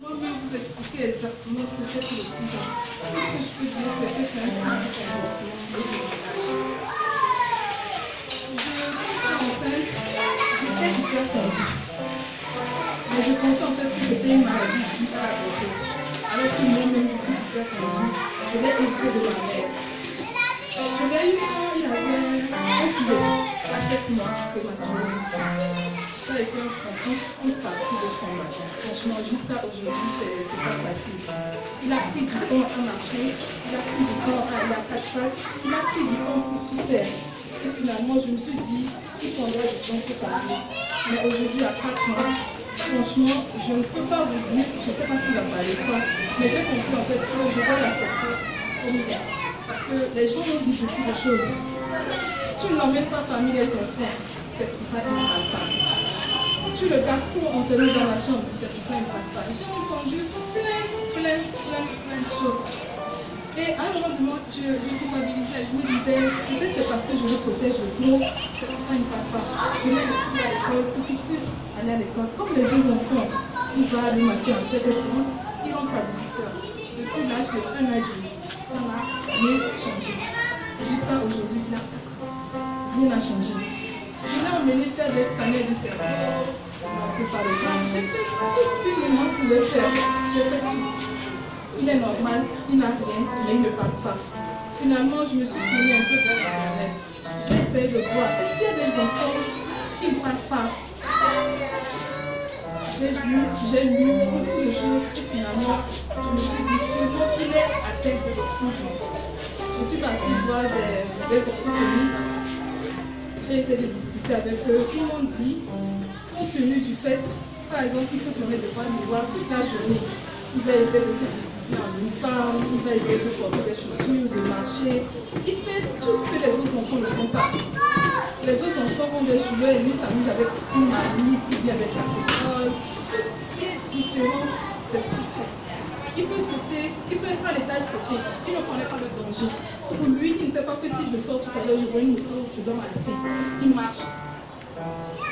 Moi-même vous expliquer exactement ce que c'est que l'autisme. Tout ce que je peux dire, c'est que c'est un trouble du comportement et du langage. Quand j'étais enceinte, j'étais hyper tendue. Mais je pensais en fait que c'était une maladie due à la grossesse. Alors que moi-même, je suis hyper tendue. Je l'ai hérité de ma mère. Je l'ai eu quand il avait 1 kilo à 7 mois prématurément. Ça a été un parcours de combat. Franchement, jusqu'à aujourd'hui, c'est pas facile. Il a pris du temps à marcher, il a pris du temps à aller à 4 sacs, il a pris du temps pour tout faire. Et finalement, je me suis dit, il prendra du temps pour parler. Mais aujourd'hui, à 4 ans, franchement, je ne peux pas vous dire, je ne sais pas s'il va parler quoi, mais j'ai compris en fait que je dois l'accepter comme il est. Parce que les gens ont dit beaucoup de choses. Tu ne l'emmènes pas parmi les enfants, c'est pour ça qu'il ne parle pas. Tu le gardes trop enfermé dans la chambre, c'est pour ça qu'il ne parle pas. J'ai entendu plein de choses. Et à un moment donné, je culpabilisais, je me disais, peut-être c'est parce que je le protège le gros, c'est pour ça qu'il ne parle pas. Je l'ai inscrit à l'école pour qu'il puisse aller à l'école. Comme les autres enfants, il va le matin à 7h30, il rentre à 18h. Depuis l'âge de 1 an et demi, ça n'a rien changé. Jusqu'à aujourd'hui, là, rien n'a changé. Je l'ai emmené faire des scanners du cerveau, c'est par exemple. J'ai fait tout ce que maman pouvait faire. J'ai fait tout. Il est normal, il n'a rien, mais il ne parle pas. Finalement, je me suis tournée un peu vers Internet. J'ai essayé de voir, est-ce qu'il y a des enfants qui ne parlent pas? J'ai lu beaucoup de choses et finalement, je me suis dit sûrement qu'il est atteint de l'autisme. Je suis partie voir des orthophonistes. J'ai essayé de discuter avec eux. Ils m'ont dit, compte tenu du fait, par exemple, qu'il faut se mettre devant le miroir toute la journée, il va essayer de se déguiser en une femme, il va essayer de porter des chaussures, de marcher. Il fait tout ce que les autres enfants ne font pas. Les autres enfants ont des jouets et lui s'amuse avec une marmite, il vient avec la casseroles. Tout ce qui est différent, c'est ce qu'il fait. Il peut sauter, il peut être à l'étage sauter. Il ne connaît pas le danger. Pour lui, il ne sait pas que si je sors tout à l'heure, je vois une moto, je dois m'arrêter. Il marche.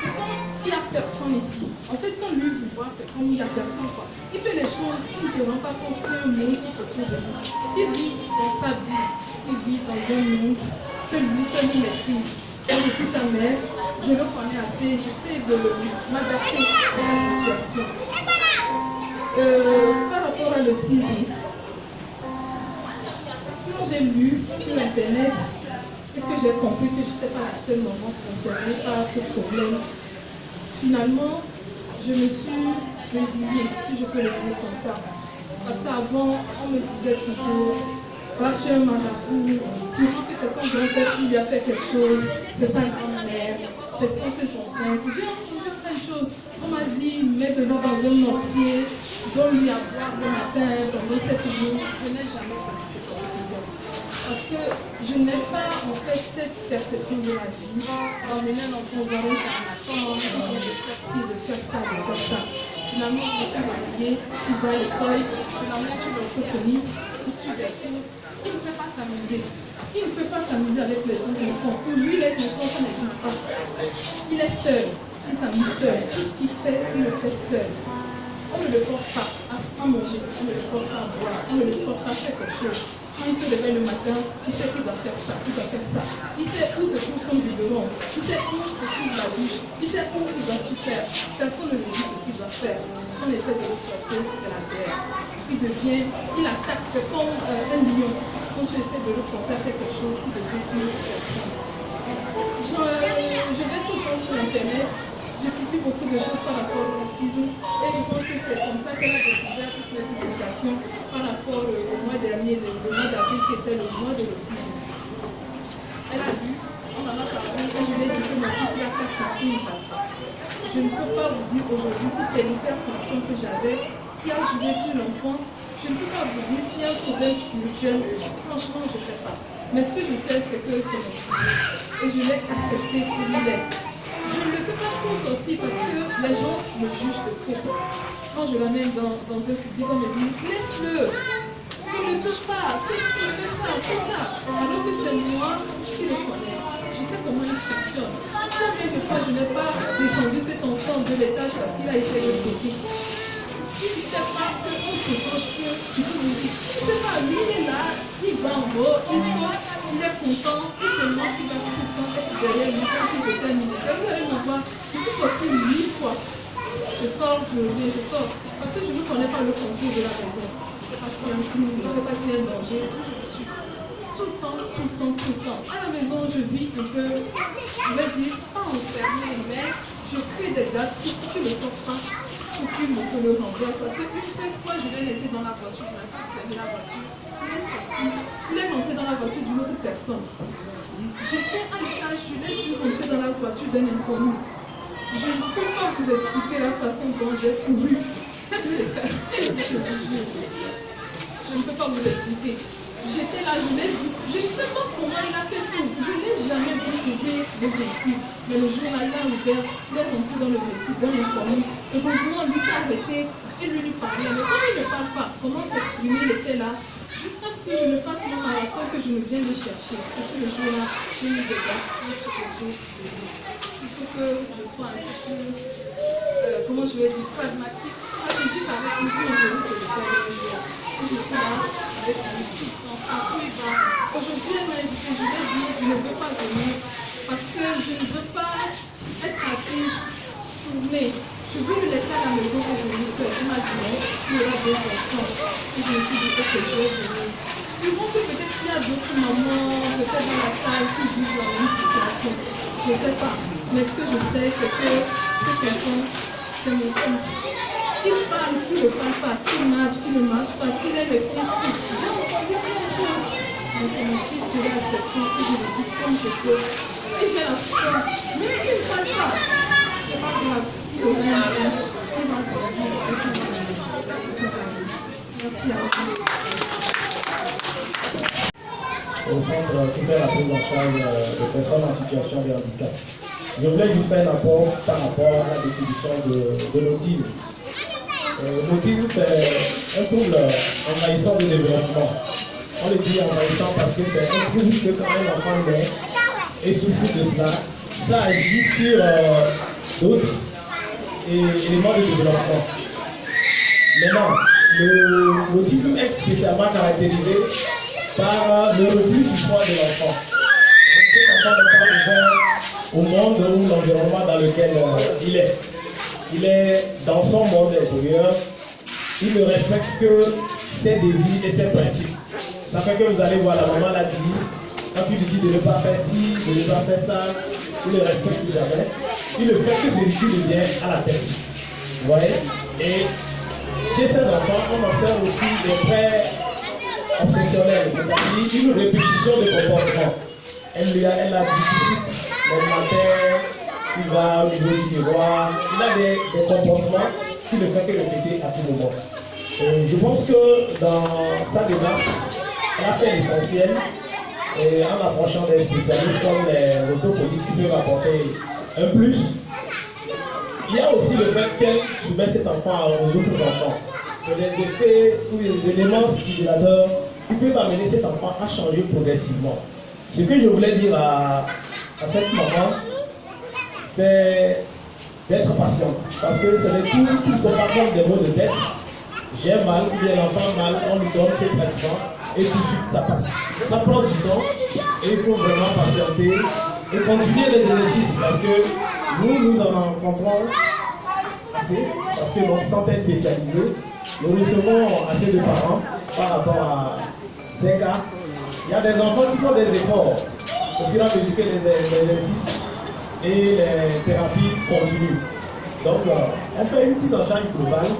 C'est comme il n'y a personne ici. En fait, quand lui vous voit, c'est comme il n'y a personne, quoi. Il fait les choses qu'il ne se rend pas compte qu'il y a un monde qui est autour de lui. Il vit dans sa vie. Il vit dans un monde que lui seul il maîtrise. Quand je suis sa mère, je le connais assez, j'essaie de m'adapter à la situation. Par rapport à l'autisme, quand j'ai lu sur Internet et que j'ai compris que je n'étais pas la seule maman concernée par ce problème, finalement, je me suis résiliée, si je peux le dire comme ça. Parce qu'avant, on me disait toujours, va chez un marabout, surtout que c'est son grand-père qui lui a fait quelque chose, c'est sa grand-mère, c'est son ses ancêtres. J'ai entendu plein de choses. On m'a dit, mets de l'eau dans un mortier, donne-lui à boire le matin, pendant 7 jours. Je n'ai jamais fait cette décision. Parce que je n'ai pas en fait cette perception de la vie. Emmener un enfant voir un charlatan, de faire ci, de faire ça, de faire ça. Finalement, je suis résignée, il va à l'école, finalement, je suis orthophoniste, il suit des cours, il ne sait pas s'amuser. Il ne peut pas s'amuser avec les autres enfants. Pour lui, les enfants, ça n'existe pas. Il est seul, il s'amuse seul. Tout ce qu'il fait, il le fait seul. On ne le force pas à manger, on ne le force pas à boire, on ne le force pas à faire quelque chose. Quand il se réveille le matin, il sait qu'il doit faire ça, il doit faire ça. Il sait où se trouve son biberon, il sait où se trouve la douche, il sait où il doit tout faire. Personne ne lui dit ce qu'il doit faire. On essaie de le forcer, c'est la guerre. Il attaque, c'est comme un lion. Quand tu essaies de le forcer à faire quelque chose, il devient une autre personne. Je vais tout le temps sur Internet. Je publie beaucoup de choses par rapport à l'autisme et je pense que c'est comme ça qu'elle a découvert toutes les publications par rapport au mois dernier, le mois d'avril qui était le mois de l'autisme. Elle a vu, on en a parlé et je lui ai dit que mon fils il a fait il ne parle pas. Je ne peux pas vous dire aujourd'hui si c'est l'hypertension que j'avais qui a joué sur l'enfant. Je ne peux pas vous dire s'il y a un problème spirituel. Franchement, je ne sais pas. Mais ce que je sais, c'est que c'est mon fils. Et je l'ai accepté pour il est. Je ne le fais pas trop sortir parce que les gens me jugent de trop. Quand je l'amène dans un public, on me dit laisse-le, ne le touche pas, fais ci, fais ça, fais ça. Alors que c'est moi qui le connais. Je sais comment il fonctionne. Combien de fois je n'ai pas descendu cet enfant de l'étage parce qu'il a essayé de sauter. Il ne sait pas se projette, tu peux me dire, je ne sais pas, lui il est là, il va en haut, il sort, il est content, et seulement qu'il va tout le temps être derrière lui quand il est terminé. Vous allez me voir, je suis sortie 1000 fois. Je sors, je reviens, je sors. Parce que je ne connais pas le contour de la maison. Je ne sais pas s'il y a un crime, je ne sais pas s'il y a un danger. Je me suis tout le temps, tout le temps, tout le temps. À la maison, je vis un peu, je vais dire, pas enfermée, mais je crée des dates pour qu'il ne sorte pas, pour qu'il me le renverse. Parce qu'une seule fois, je l'ai laissé dans la voiture, je n'avais pas fermé la voiture. Il est sorti, il est rentré dans la voiture d'une autre personne. J'étais à l'étage, je l'ai vu rentrer dans la voiture d'un inconnu. Je ne peux pas vous expliquer la façon dont j'ai couru. Je ne peux pas vous expliquer. J'étais là, je l'ai vu. Je ne sais pas comment il a fait pour. Je n'ai jamais vu ouvrir le véhicule. Mais le jour-là, il a ouvert, il est rentré dans le véhicule d'un inconnu. Heureusement, lui s'est arrêté et lui parlait. Mais comme il ne parle pas, comment s'exprimer, il était là. Jusqu'à ce que je le fasse mon marathon, que je me vienne le chercher. Et puis le jour-là, je me dégage. Il faut que je sois un peu plus, comment je vais dire, pragmatique. Stratégique avec nous, si aujourd'hui c'est le cas de jour. Je suis là avec lui tout le temps, partout il va. Aujourd'hui, elle m'a invité, je vais dire, je ne veux pas venir parce que je ne veux pas être assise, tournée. Je veux le laisser à la maison aujourd'hui seul. Il m'a dit non, il aura 2 enfants. Et je me suis dit, ok, je vais venir. Sûrement que peut-être qu'il y a d'autres mamans, peut-être dans la salle, qui vivent la même situation. Je ne sais pas. Mais ce que je sais, c'est que cet enfant, c'est mon fils. Qu'il parle, qu'il ne parle pas, qu'il marche, qu'il ne marche pas, qu'il est le fils. J'ai entendu plein de choses. Mais c'est mon fils, je l'ai accepté et je le dis comme je peux. Et j'ai la foi. Même s'il ne parle pas, c'est pas grave. Il aura un bien. Il va grandir. Et ça va aller. Merci à vous. Au centre qui fait la prise en charge de personnes en situation de handicap. Je voulais juste faire un apport par rapport à la définition de l'autisme. L'autisme, c'est un trouble envahissant de développement. On le dit envahissant parce que c'est un trouble que quand un enfant naît et souffre de cela, ça agit sur d'autres éléments de développement. Maintenant, l'autisme est spécialement caractérisé par le refus du choix de l'enfant. Cet enfant n'est pas ouvert au monde ou l'environnement dans lequel il est. Il est dans son monde intérieur. Il ne respecte que ses désirs et ses principes. Ça fait que vous allez voir, la maman l'a dit, quand tu lui dis de ne pas faire ci, de ne pas faire ça, il ne respecte jamais. Il ne fait que celui qui lui vient à la tête. Vous voyez? Et chez ces enfants, on observe aussi des traits obsessionnels, c'est-à-dire une répétition de comportement. Elle a dit tout de suite, le matin, il va au niveau du miroir, il a des comportements qui ne fait que répéter à tout moment. Je pense que dans sa démarche, elle a fait l'essentiel en approchant des spécialistes comme les orthophonistes qui peuvent apporter un plus. Il y a aussi le fait qu'elle soumet cet enfant aux autres enfants. C'est des effets ou des éléments stimulateurs qui peuvent amener cet enfant à changer progressivement. Ce que je voulais dire à cette maman, c'est d'être patiente. Parce que c'est des tout qui ne sont pas comme des mots de tête. J'ai mal, ou bien l'enfant mal, on lui donne ses traitements et tout de suite ça passe. Ça prend du temps et il faut vraiment patienter et continuer les exercices parce que nous en rencontrons assez, parce que notre santé est spécialisée. Nous recevons assez de parents par rapport à ces cas. Il y a des enfants qui font des efforts au fur et à mesure que les exercices et les thérapies continuent. Donc, on fait une prise en charge globale,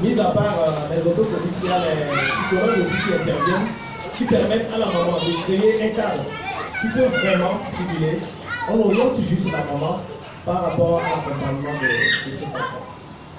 mis à part les orthophonistes, il y a les psychologues aussi qui interviennent, qui permettent à la maman de créer un cadre qui peut vraiment stimuler. On oriente juste la maman par rapport à l'accompagnement de cet enfant.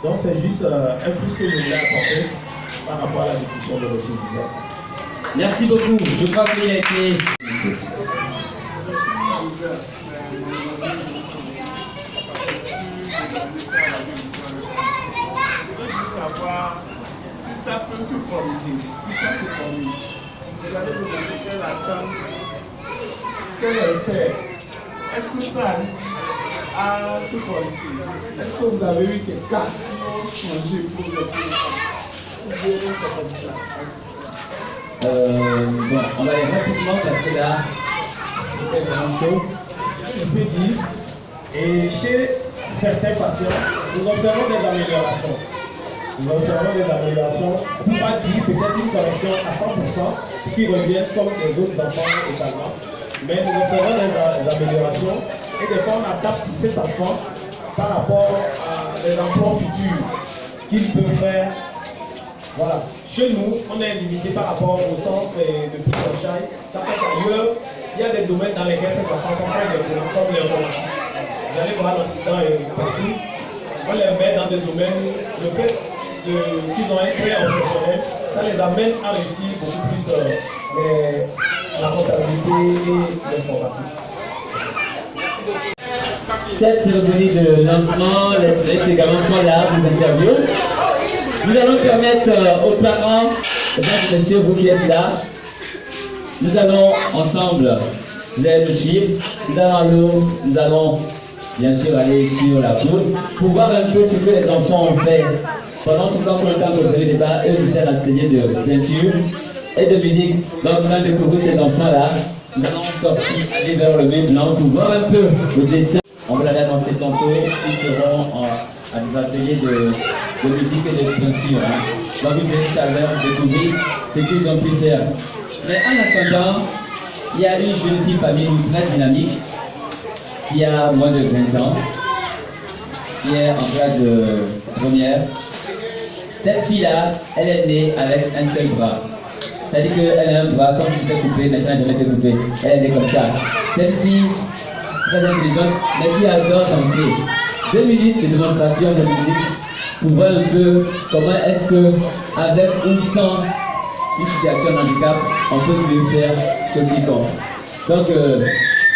Donc, c'est juste un plus que je voulais apporter par rapport à la définition de l'autisme. Merci. Merci beaucoup. Je crois qu'il a été. Savoir si ça peut se corriger, si ça se corrige. Vous allez vous demander quelle attente, quel espère. Est-ce que ça arrive à se corriger? Est-ce que vous avez eu des cas qui ont changé progressivement? c'est comme cela. Bon, on va aller rapidement parce que là, il fait vraiment chaud. Je peux dire, et chez certains patients, nous observons des améliorations. Nous observons des améliorations. On ne peut pas dire peut-être une correction à 100% qui reviennent comme les autres enfants également. Mais nous observons des améliorations et des fois on adapte cet enfant par rapport à des emplois futurs qu'il peut faire. Voilà. Chez nous, on est limité par rapport au centre de prise en charge. Ça fait qu'ailleurs, il y a des domaines dans lesquels ces enfants sont pas excellents, comme l'informatique. Vous allez voir l'Occident est parti. On les met dans des domaines où le fait qu'ils ont un trait obsessionnel, ça les amène à réussir beaucoup plus la comptabilité et l'informatique. Cette cérémonie de lancement, les également sont là, vous interviewent. Nous allons permettre aux parents, mesdames et messieurs, vous qui êtes là, nous allons ensemble, vous allez nous suivre, nous allons bien sûr aller sur la route pour voir un peu ce que les enfants ont fait pendant ce temps que vous avez débat. Eux étaient à l'atelier de peinture et de musique. Donc nous allons découvrir ces enfants-là. Nous allons sortir, aller vers le maintenant pour voir un peu le dessin. On va aller dans ces tantôt, ils seront à des ateliers de musique et de peinture. Donc vous allez tout à l'heure découvrir ce qu'ils ont pu faire. Mais en attendant, il y a une jeune fille parmi nous très dynamique qui a moins de 20 ans, qui est en classe de première. Cette fille-là, elle est née avec un seul bras. C'est-à-dire qu'elle a un bras comme si c'était coupé, mais ça n'a jamais été coupé. Elle est née comme ça. Cette fille, très intelligente, mais qui adore danser. 2 minutes de démonstration de musique pour voir un peu comment est-ce que, avec ou sans une situation de handicap, on peut mieux faire ce qui compte. Donc,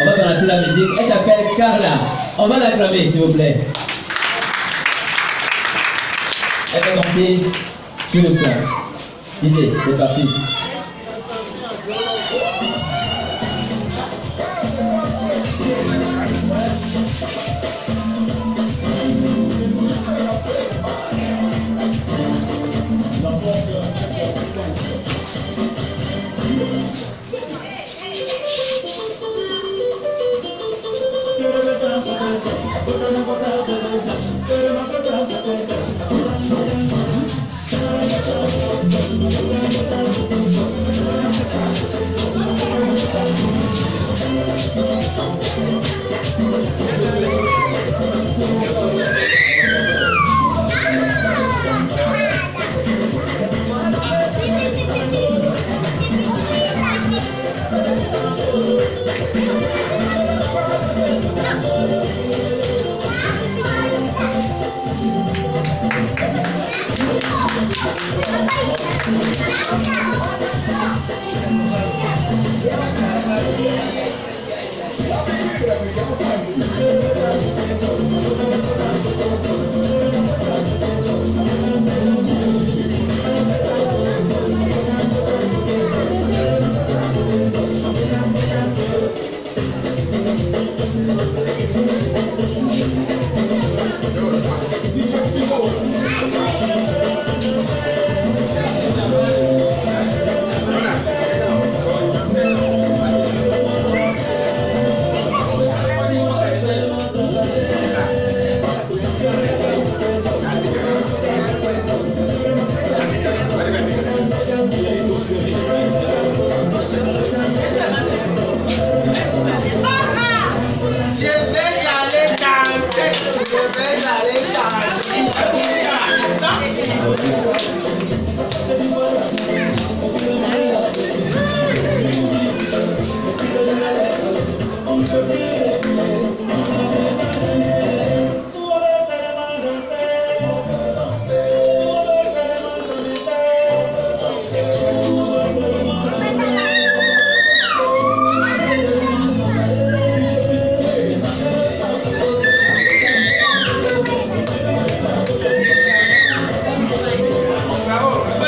on va balancer la musique. Elle s'appelle Carla. On va l'acclamer, s'il vous plaît. Elle va danser sur le son. Lisez, c'est parti.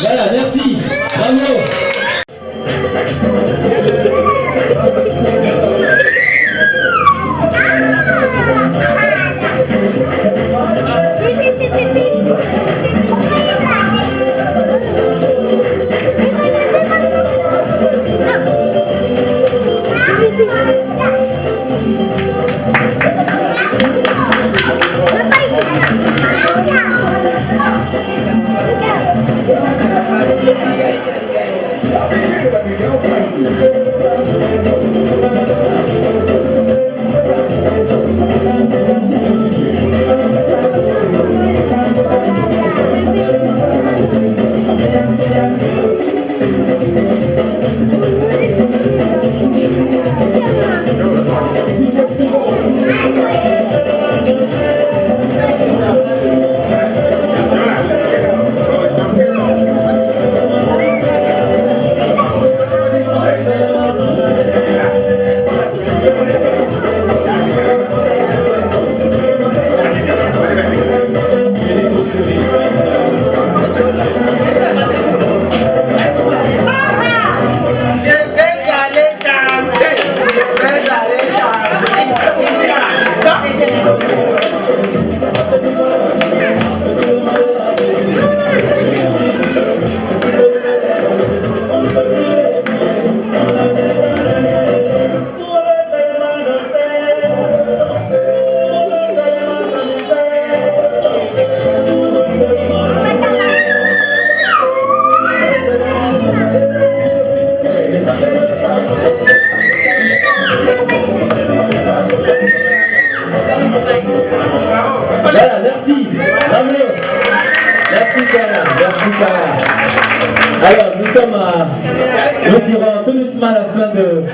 Voilà, merci. Bravo. Voilà, merci. Bravo. Merci Cara, merci Cara. Alors, nous dirons tout doucement à la fin de...